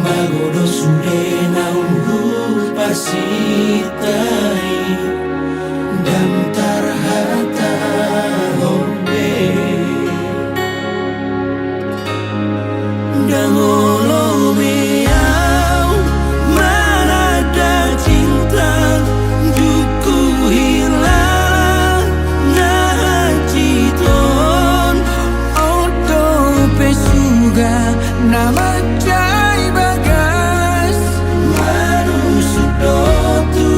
Magodo sude naunghu pasitai Dam tarhata hombe Dangolo meau Manada cinta Duku hilang Nahajiton Odo pesuga nama jai bagas Manusudo tu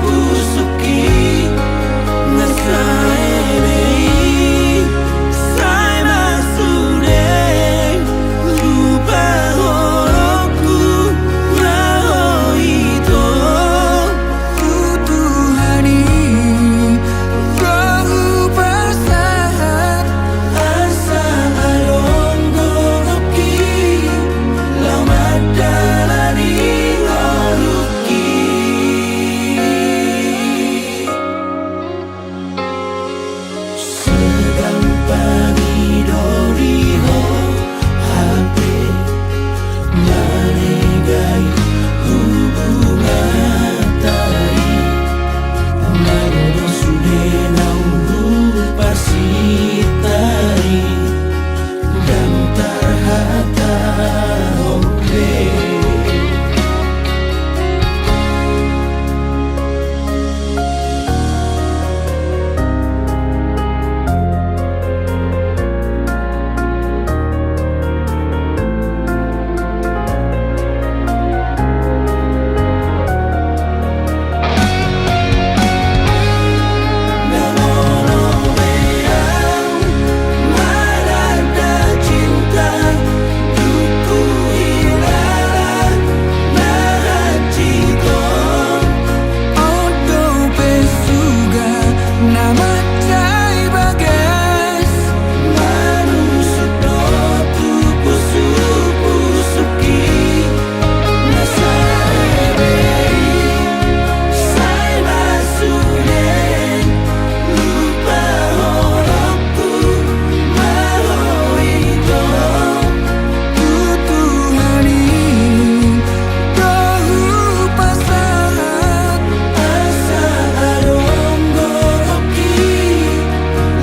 pusuki Nasaebei Sai masude Lupa horoku Mahoito Tutuhani Rohu pasahat Asa alongo roki Lamadalani ngoluki Segampang idoriho HP Manegai hubungan tai Magodo sude naunghu pasitai Dan tarhata hombe Manada cinta Duku hilang Nahajiton Odo pesuga nama jai bagas Manusudo tu pusuki Nasaebei Sai masude Lupa horoku Mahoito Tutuhani Rohu pasahat Asa alongo roki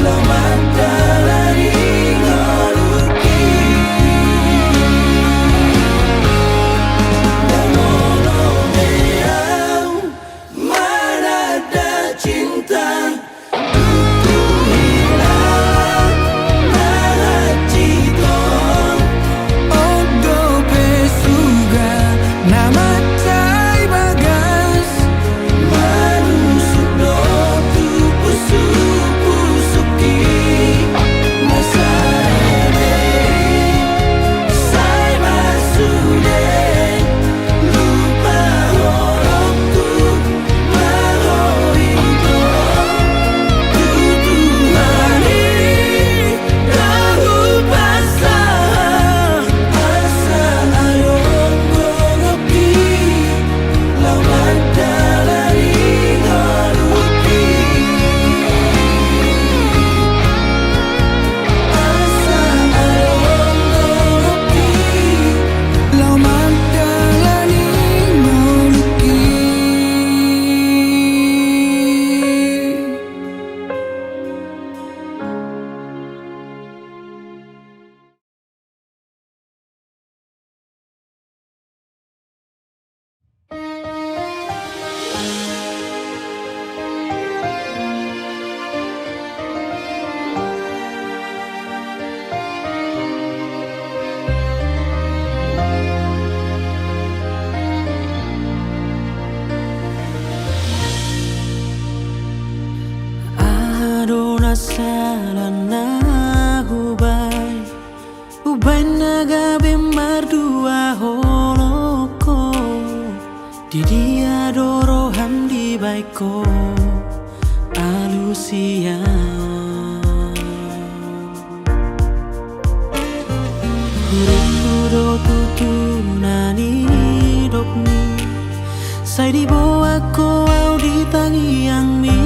Lamadalani ngoluki Dangono meau Manada cinta Duku hilang Nahajiton Odo pesuga nama jai bagas Manusudo tu pusuki Nasaebei Sai masude Lupa horoku Mahoito Tutuhani Rahu pasah Asa alongo roki Lamadalani ngoluki Asa alongo roki Lamadalani ngoluki Adona salana Ubay nagabe mardua holoko Didi adoro hamdi baiko Alusia Hurdo tutunani dopni Sai di boako au di tangi yang mi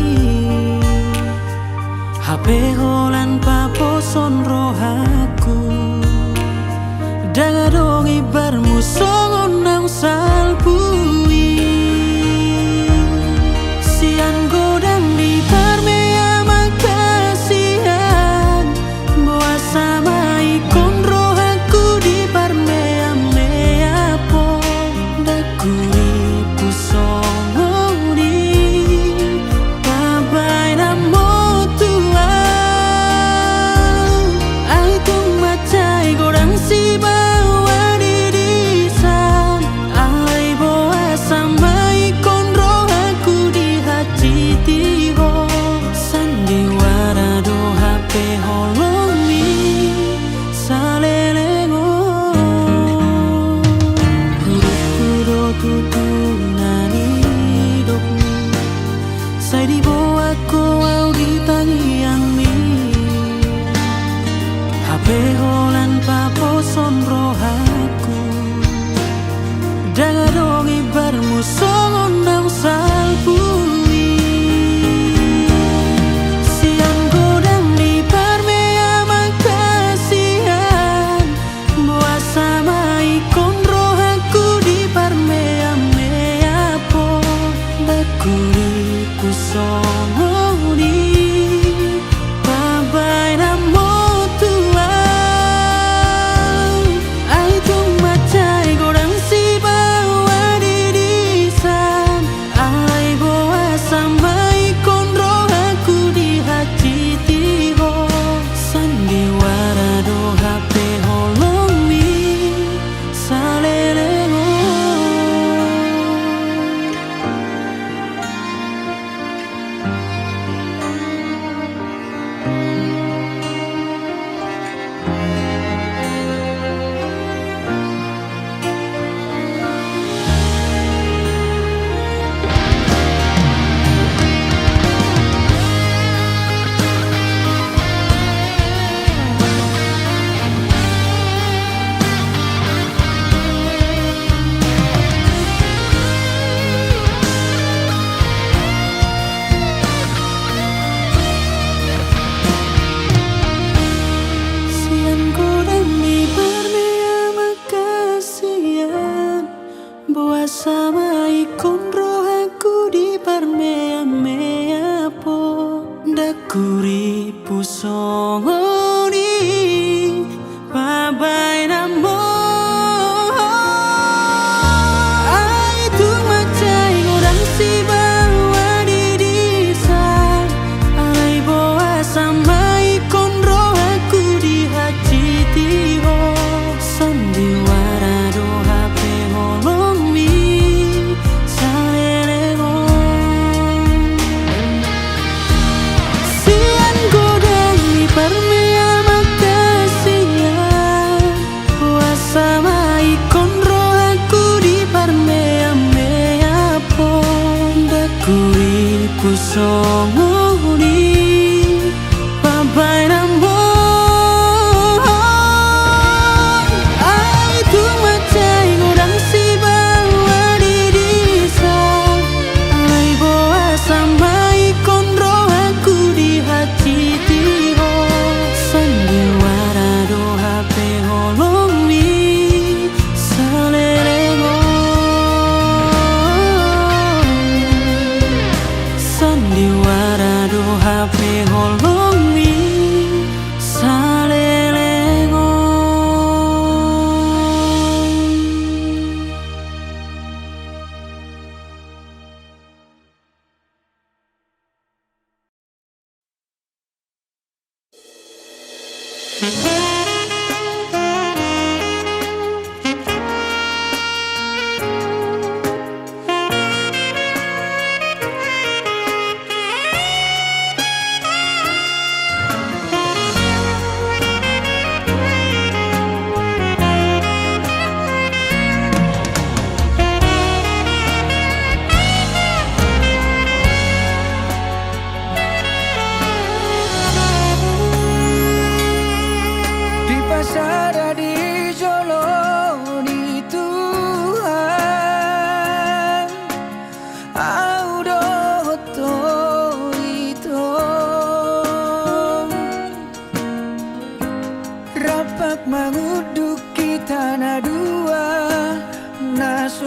HP holan paposon rohaku Dangado dong ibarmu songon nang salpui sian godang di parmea makasihan boa sama ikon roh aku di parmea mea po dakuri pusongo di babai namo tuang ai tung macai godang si bawa di disan ai bo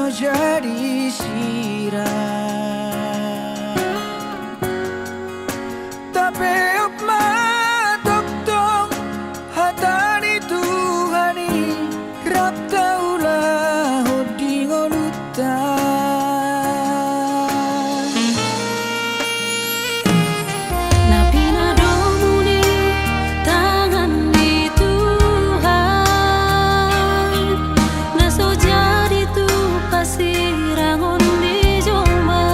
no jadi sirah. Tapi opma tok hatani Tuhani rap taulah hodi ngolutan. Napi nadomuni tangan di Tuhan, naso jadi tu pasirangon di jomba.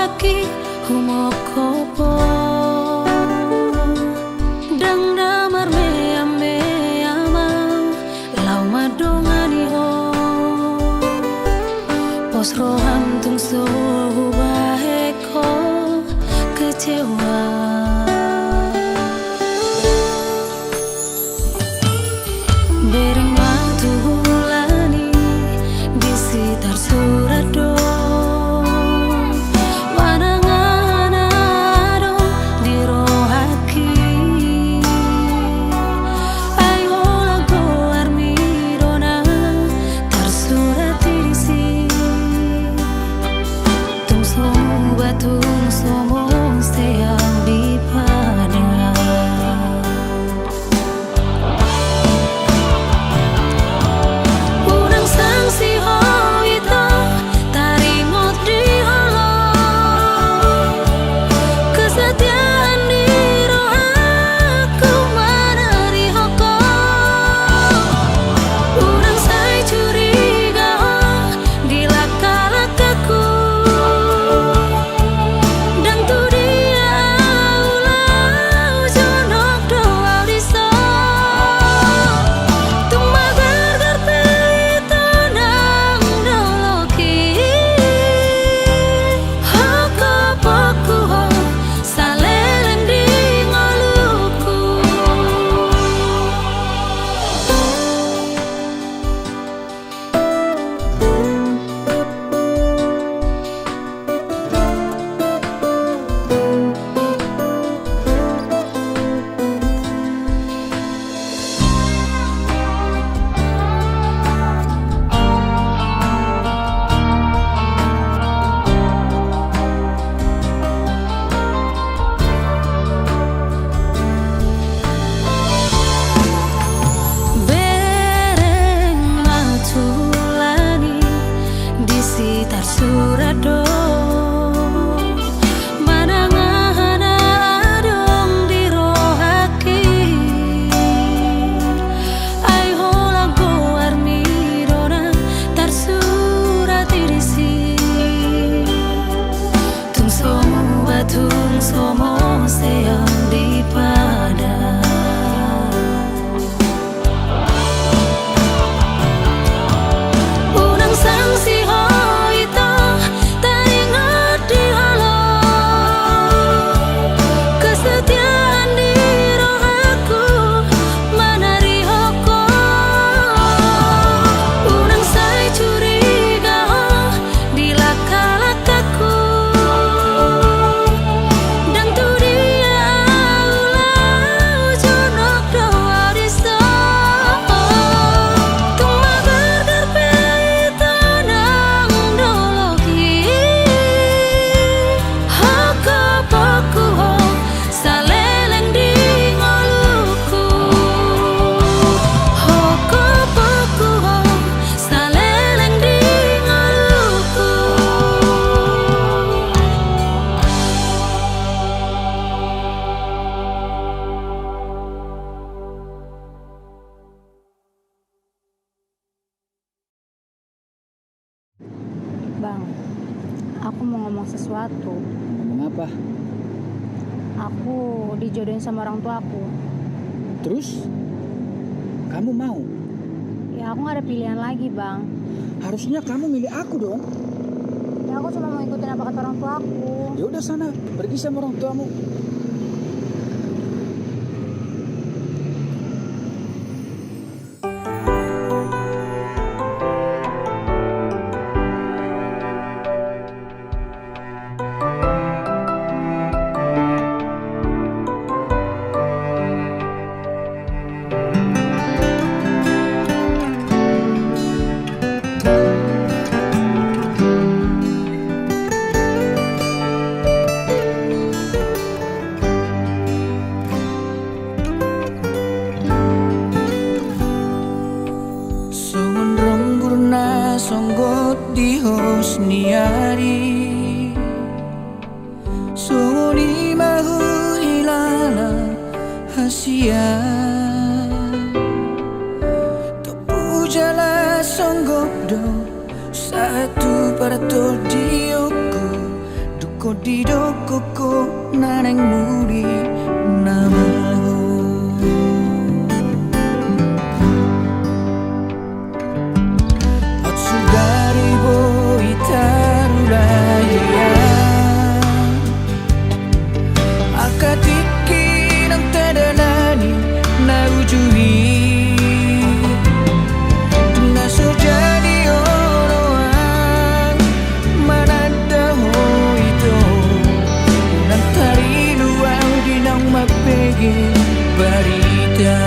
haki humokopo dang damar meyama lau madongani ho pos roham tung so baheko kecewa. Bering waktu hulani di sekitar Surado manangan-ado di rohaki ayo lagu armirona tersurat di sini tung somu batung somu sayang di padang. Surado manangan adong di rohaki ai hola go armirona tersurat di sini tung somu batung somo sayang di padang. Unang sangsi Bang, aku mau ngomong sesuatu. Ngomong apa? Aku dijodohin sama orang tua aku. Terus? Kamu mau? Ya aku gak ada pilihan lagi, Bang. Harusnya kamu milih aku dong. Ya aku cuma mau ikutin apa kata orang tua aku. Ya udah sana, pergi sama orang tuamu. songgot di hosniari soni mahu hilala hasia topu jala songgok do satu para to dioku Kau di doko ko naneng muri namahu. Otsugari bo itarulaya akatiki ng tadalani na ujui tunaso jadi orang manadaho ito unang tariluang dinang magbigay barita.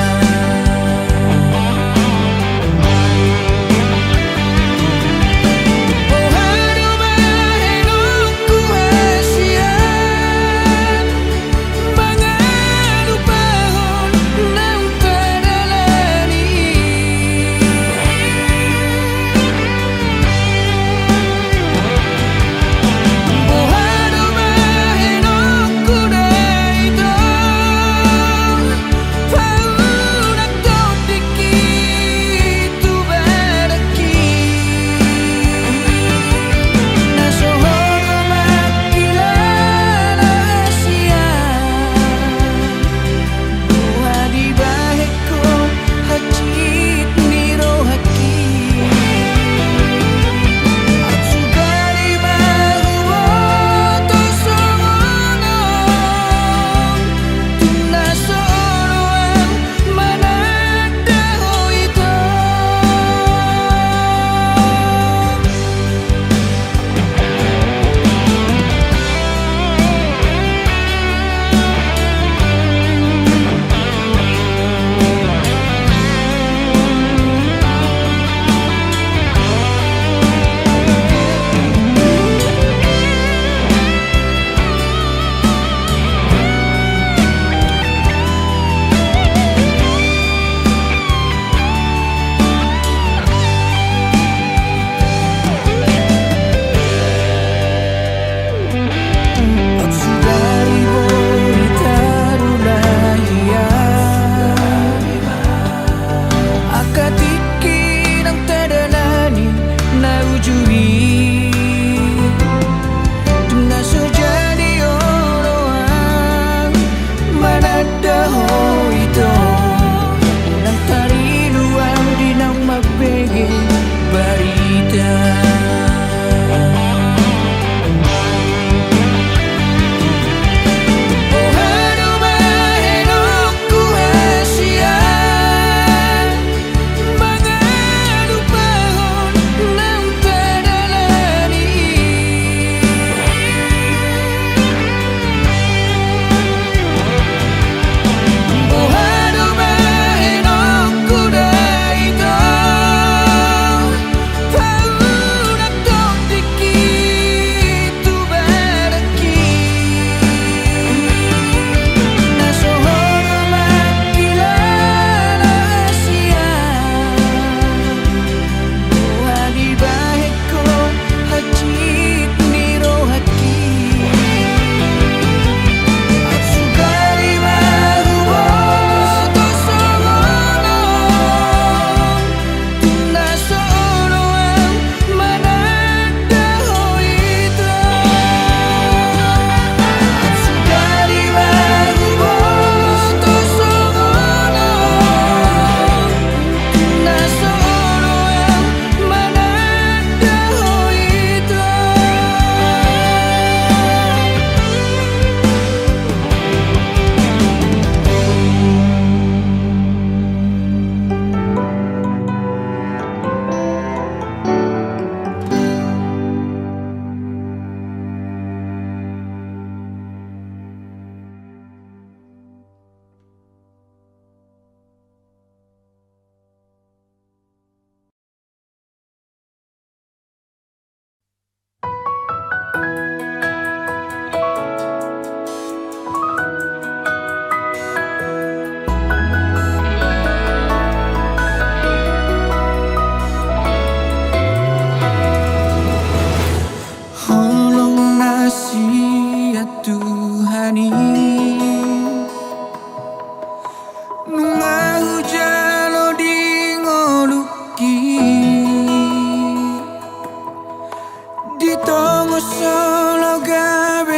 Di tongo solo gabi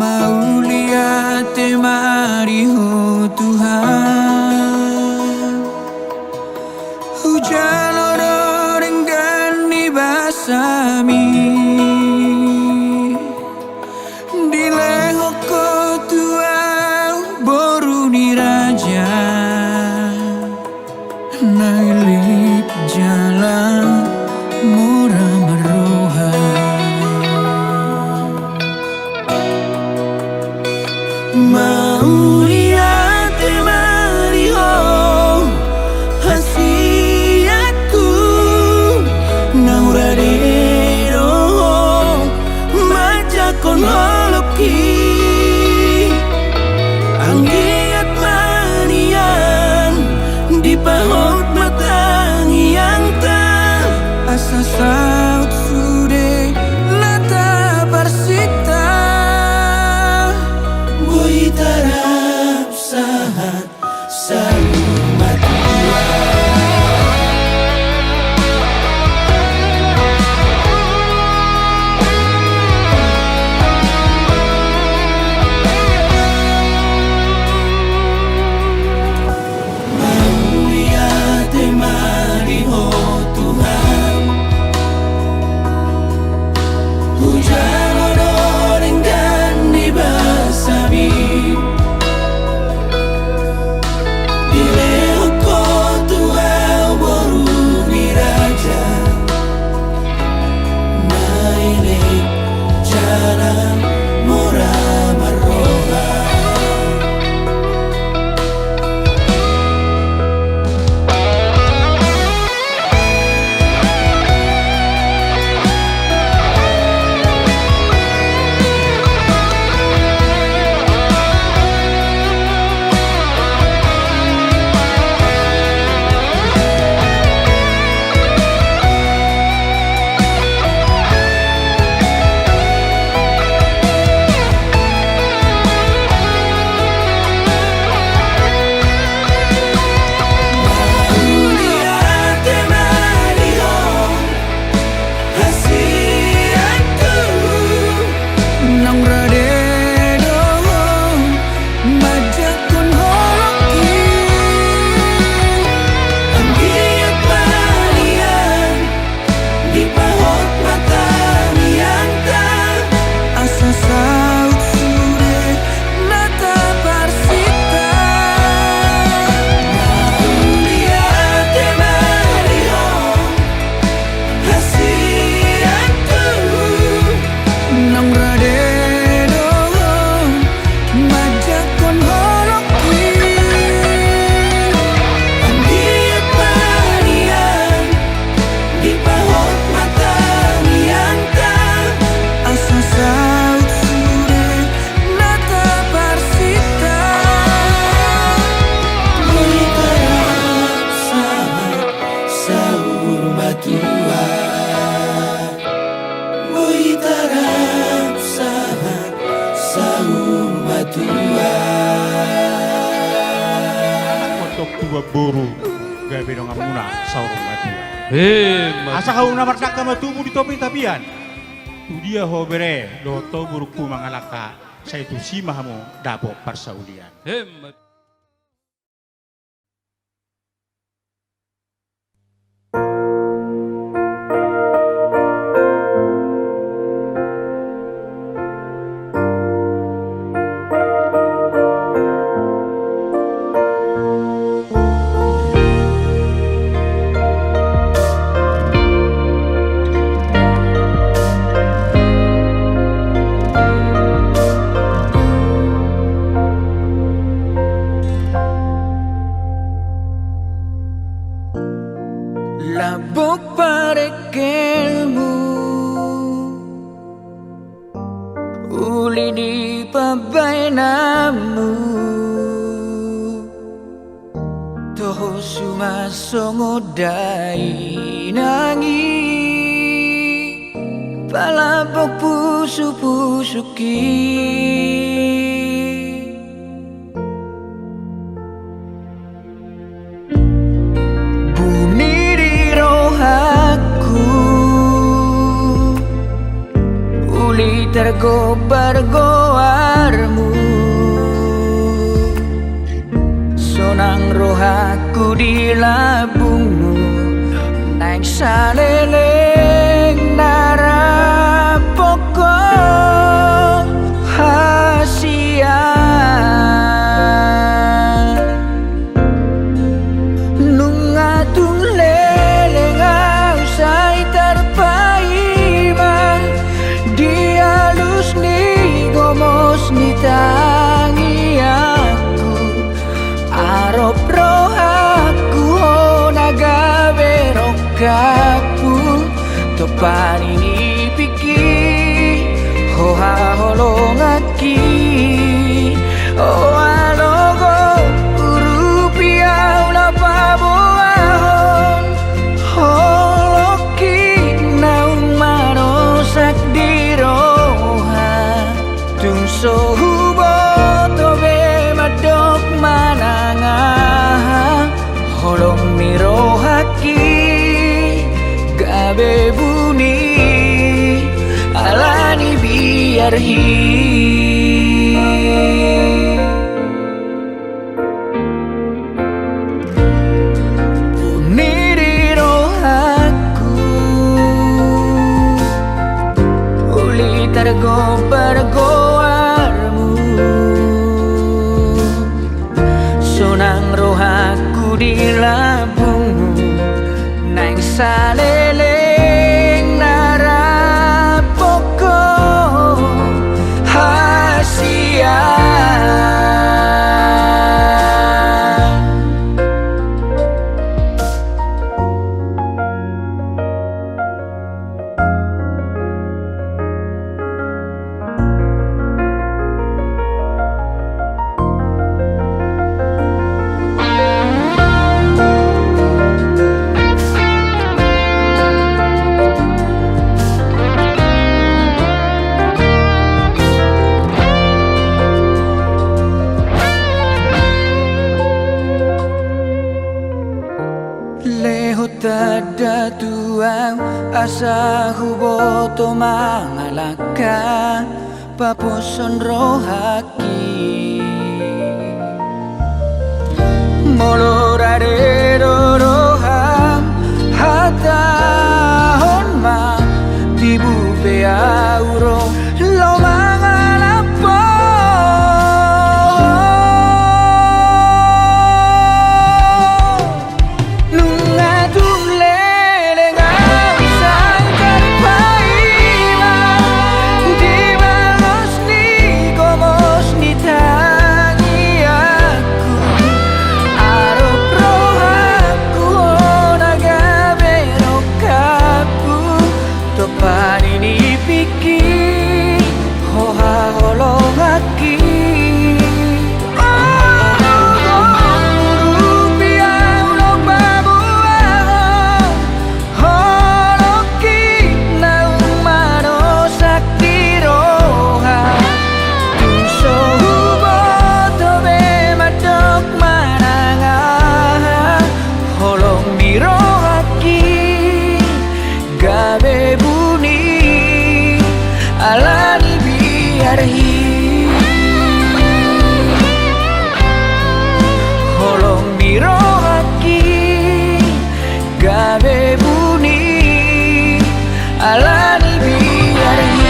Mau lihat temari oh Tuhan, hujan orang enggan dibasami di lehoko tua boru ni raja nailik jalan murah meroha. Mau lihat temari oh hasiatku nauradero majakon holoki anggiat manian di paut matangi yang tak asa saut sude lata parsita bui tarap sahat salumat tua boru gabe dong amuna saurung mati. Asa kau namar dakka matumu di topi tapian. Tu dia ho bere do to buruku mangalaka saya tu si mahamu dabo parsaulian. Labok parekelmu uli di pabainamu toho sumasongodai nangi palabok pusu-pusuki tergobar-goarmu. Sonang roh aku di labungmu, naik saleleng narapoko hasia. Nungatung leleng ausai terpaima, dialus ni gomos ni tangi aku. Arop roh aku naga berokapu, topan ini pikir hoha holong aki. Oh alogo urupia ulapa boahon, holoki naung marosak di roha. Tung sohubo tobe madok mananga, holong ni rohaki gabe buni alani biar hi. Niri rohaku uli tergobar-goarmu. Sonang rohaku di labungmu, naik saleleng narapoko hasia. Leho tada tuang asa huboto mangalaka paposon rohaki. Molorare roham hata honma tibu pe auro lo mangalapo. Nungatung leleng ausai terpaima, dibalos ni gomos ni tangi aku. Arop roh aku naga berokapu, topan ini pikir hoha holong aki. Gabe buni alani biar hi, holong mirohaki gabe buni alani biar hi.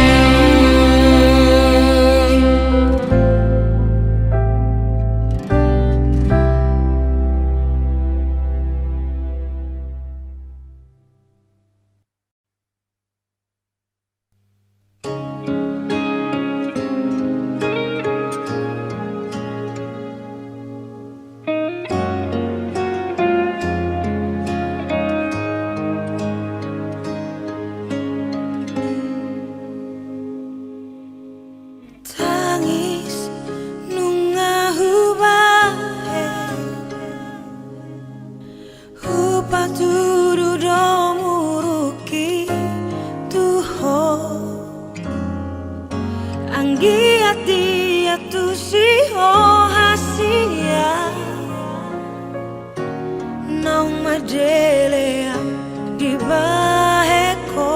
Madelea di baheko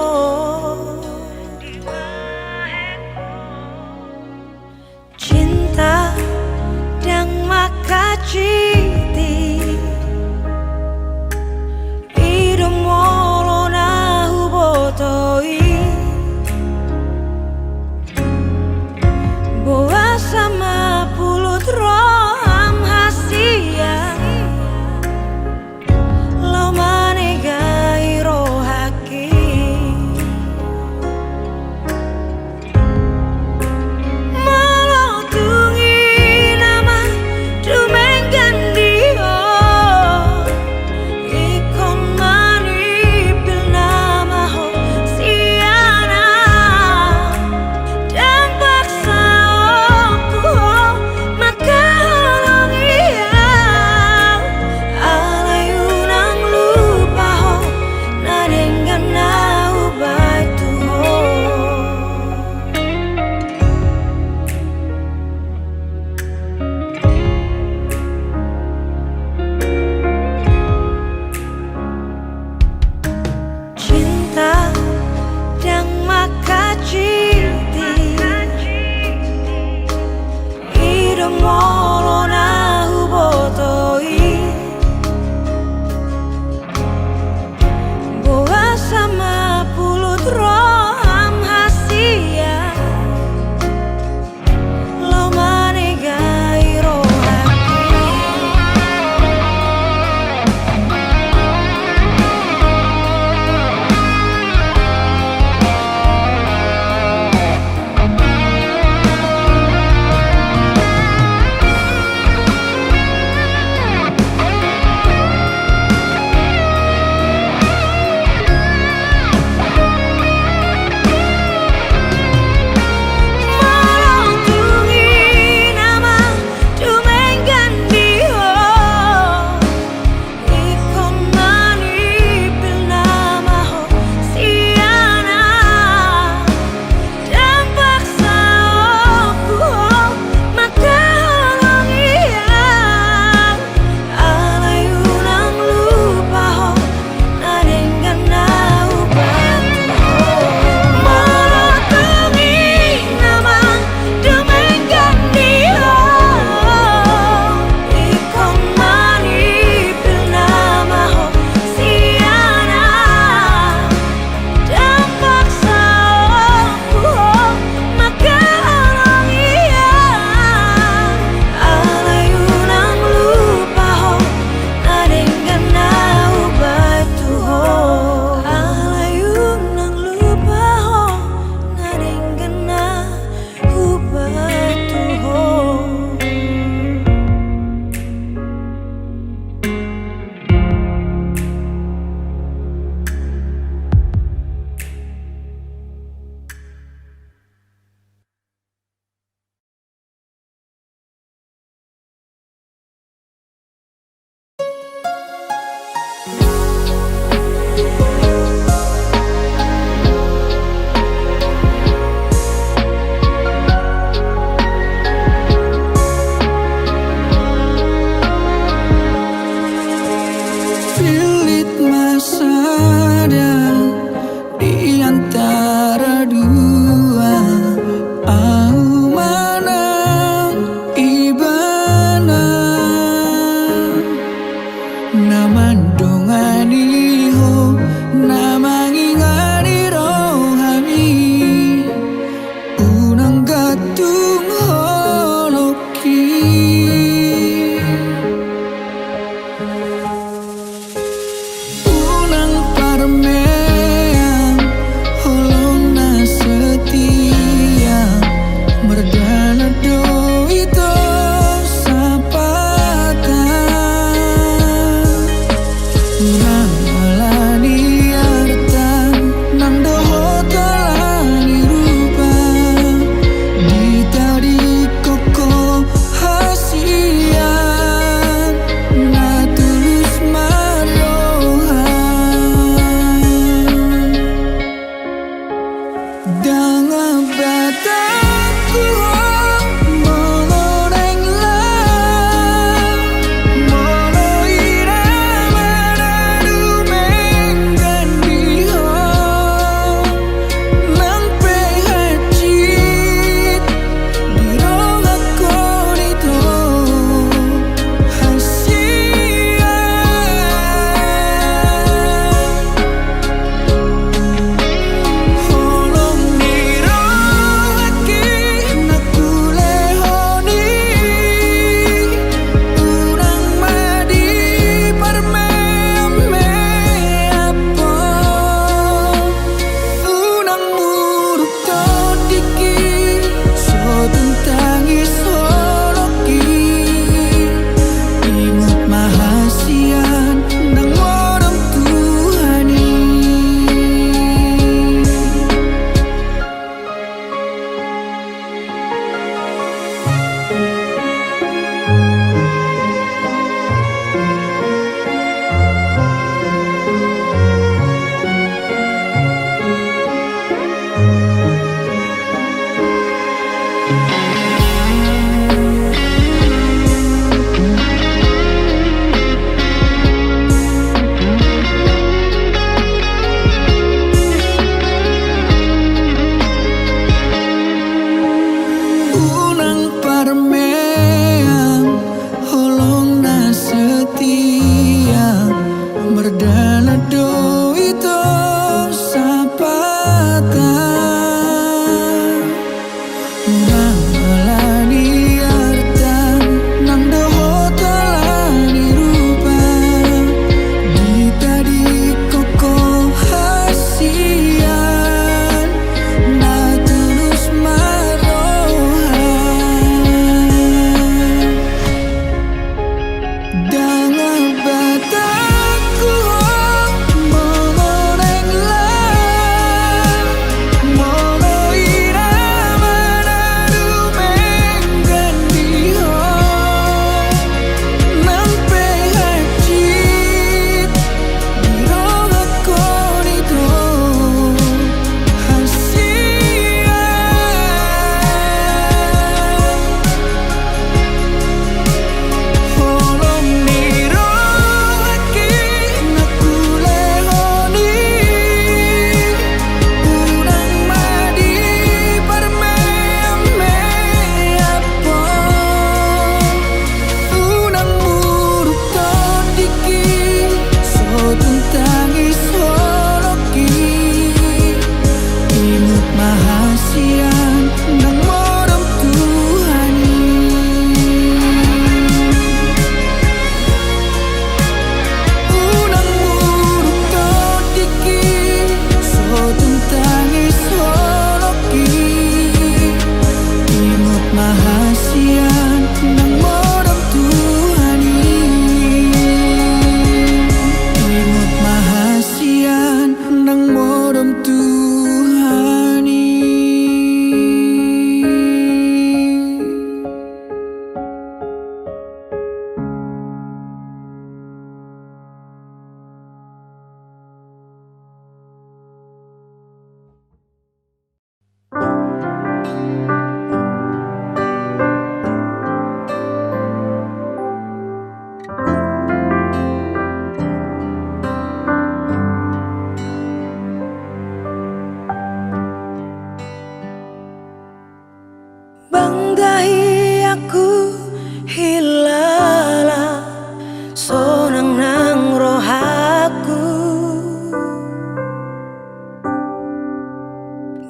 Dengan bataku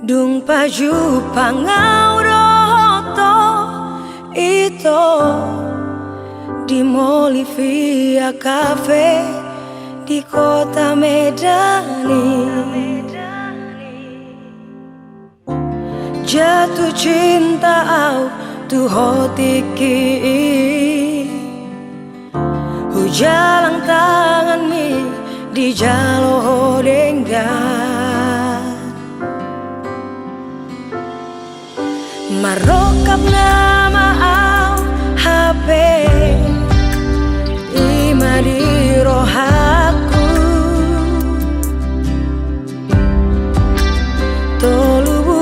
Dung paju pangauro ito di Molivia Cafe di kota Medani. Jatuh cinta au tu hotiki hujalang tangan mi di jalo denggan. Marokap nama au HP ima di rohaku tolu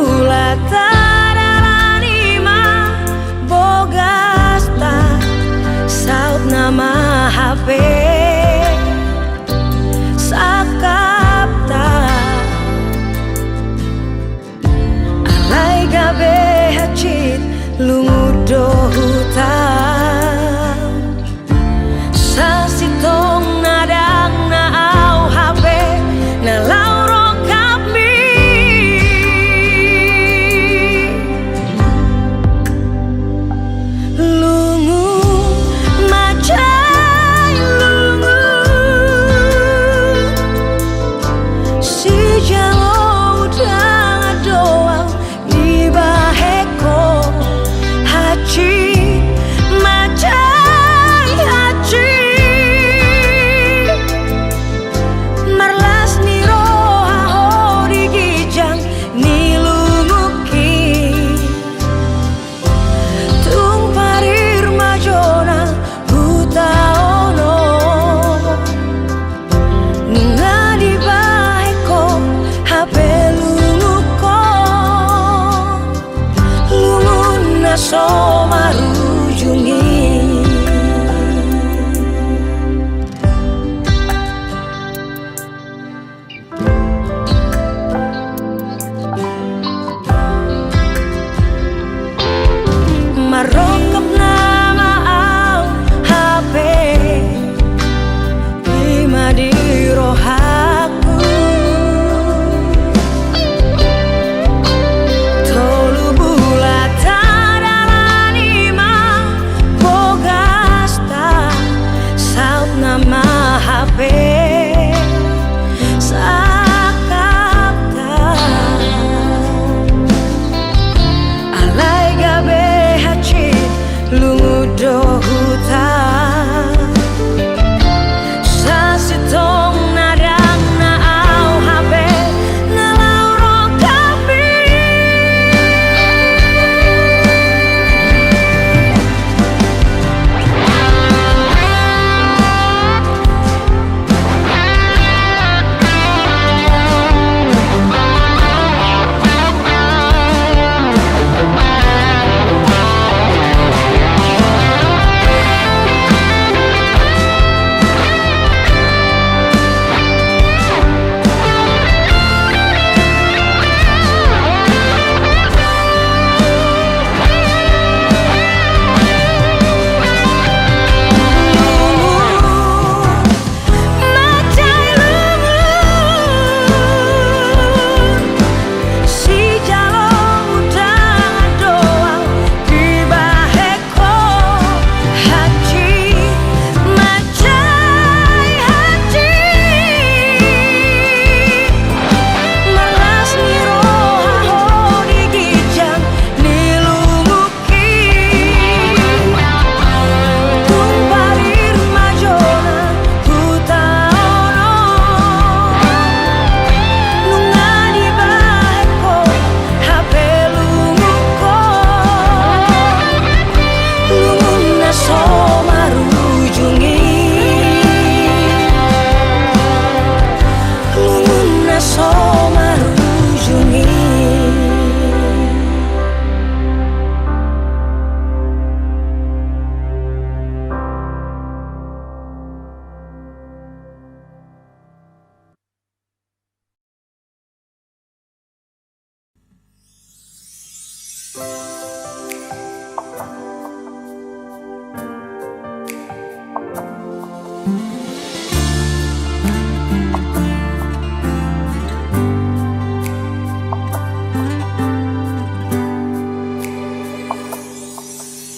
lungu do hutan sasitong nadang na au hape na lauro kami lungu macai lungu si jalo udang doang di baheko haji macai haji marlas ni roha hori gijang ni lunguki tung parir majona huta ono nunga di baheko hape lunguko lungun naso marujungi marokap nama au hape ima di rohaku tolu bulatan ima bogasta saut nama hape sakapta alai gabe hachi lungu do hutan sasitong nadang na au hape na lauro kami macai lungu si jalo udang doang di baheko haji macai haji marlas ni roha hori gijang ni lunguki tung parir majona huta ono nunga di baheko hape lunguko lungun naso marujungi lungun naso marujungi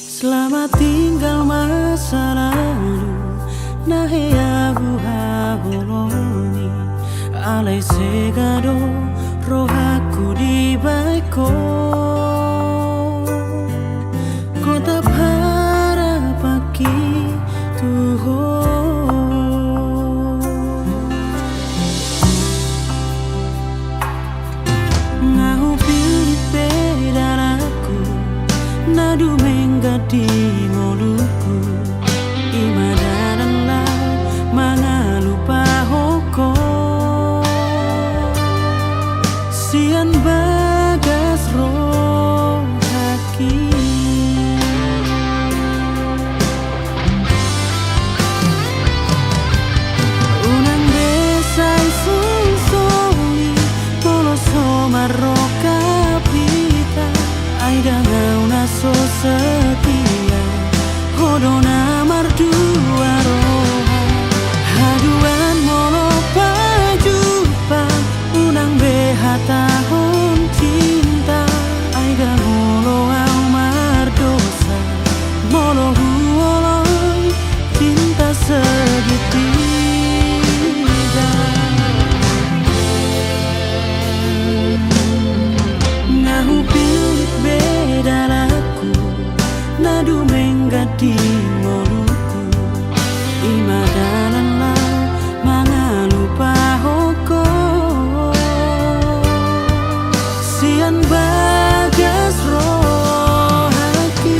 Selamat tinggal masa lalu nahe abu haboloni alai segado rohaku di baiko kota para paki tuho ngahu pilih pedaraku nadu menggadi moluku imadaran lau mangalupa hoko sian bagas ro so setia hodona mardua roha haduan molo pajupa unang beha tahun cinta aida molo au mardosa molo huoloi cinta segitiga ngahu pilik beda laku nadu menggadi moluku imadalan lau mangalupa hoko sian bagas rohaki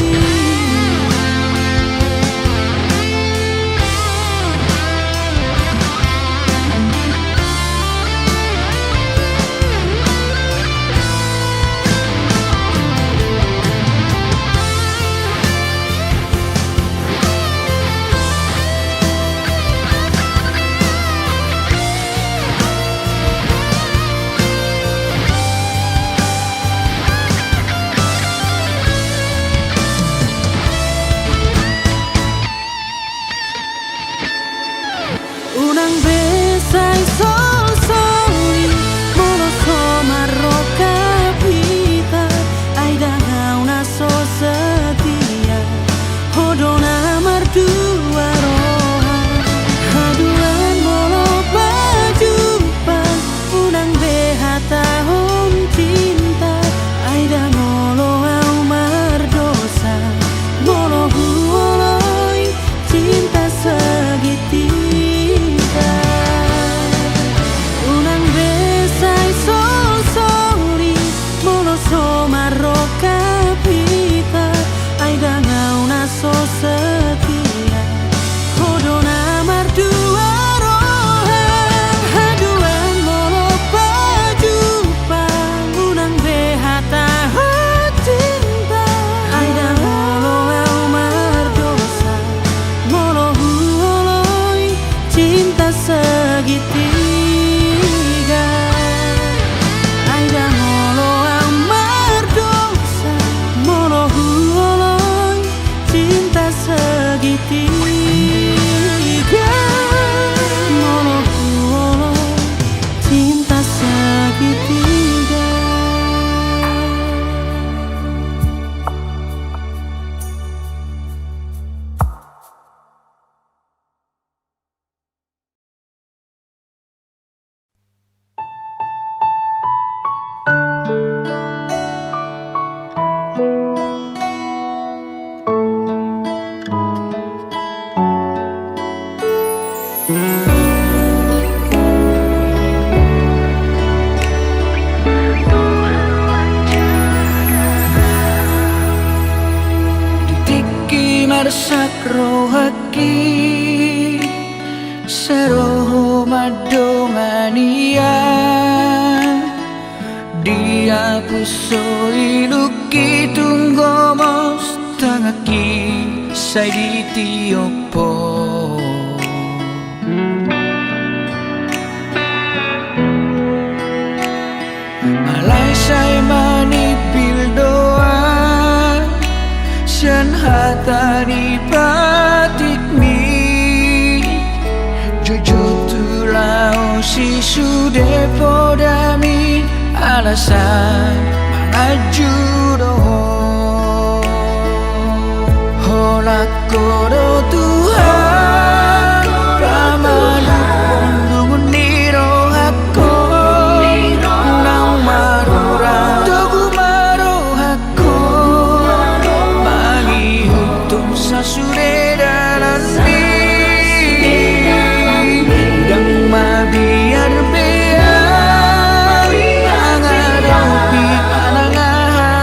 unang besai sol soli molo somaro kapita aida ngauna so setia hodona mardua roha haduan molo pajupa unang beha tahun cinta aida molo au mardosa molo huoloi cinta segitiga unang besai sol soli molo somaro kapita aida ngauna so setia hodona mardua roha haduan molo pajupa unang beha tahun cinta aida molo au mardosa molo huoloi cinta segitiga aida molo au mardosa molo huoloi cinta segitiga molo huoloi cinta segitiga. Ditiki marsak rohaki seroho madongania dia pusoi luki tunggomos tangaki sai di tiopo malai sai manipil doa sian hatani patikmi jojo tulao si sude podami alasan mangajuro holak kodo Tuhan pramanu pondungun niro hako nang marura togu maro hako mangi hutum sasure dalam dang mabiar bear angarapi panangahan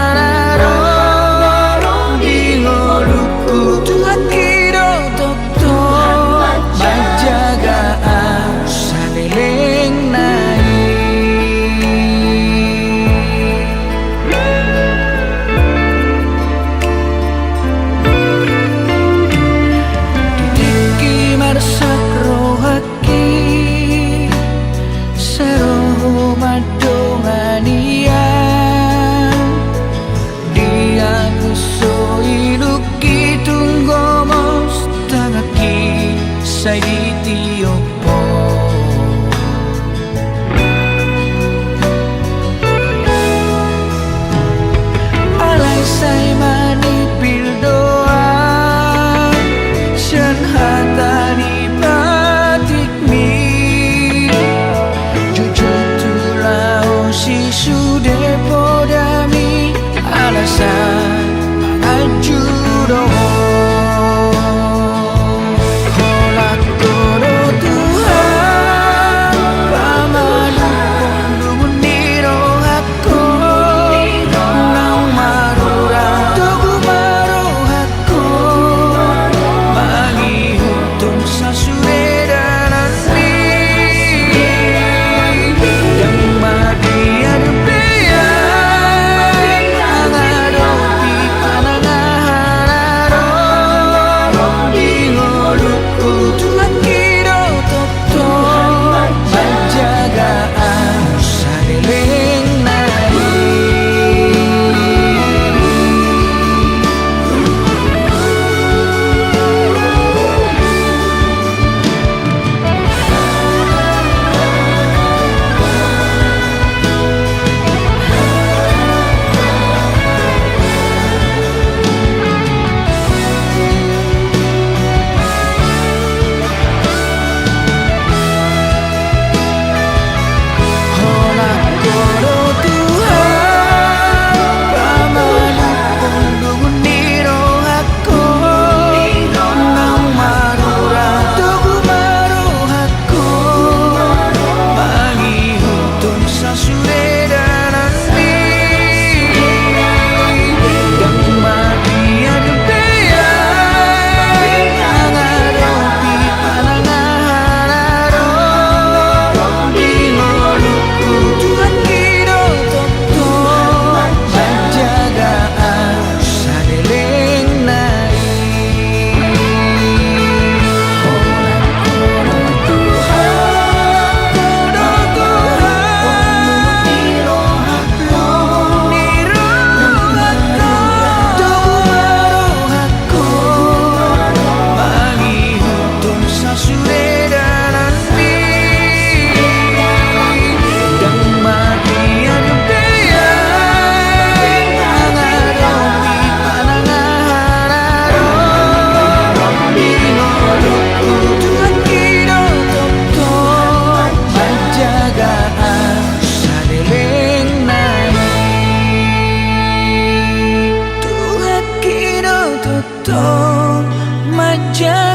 to menjadi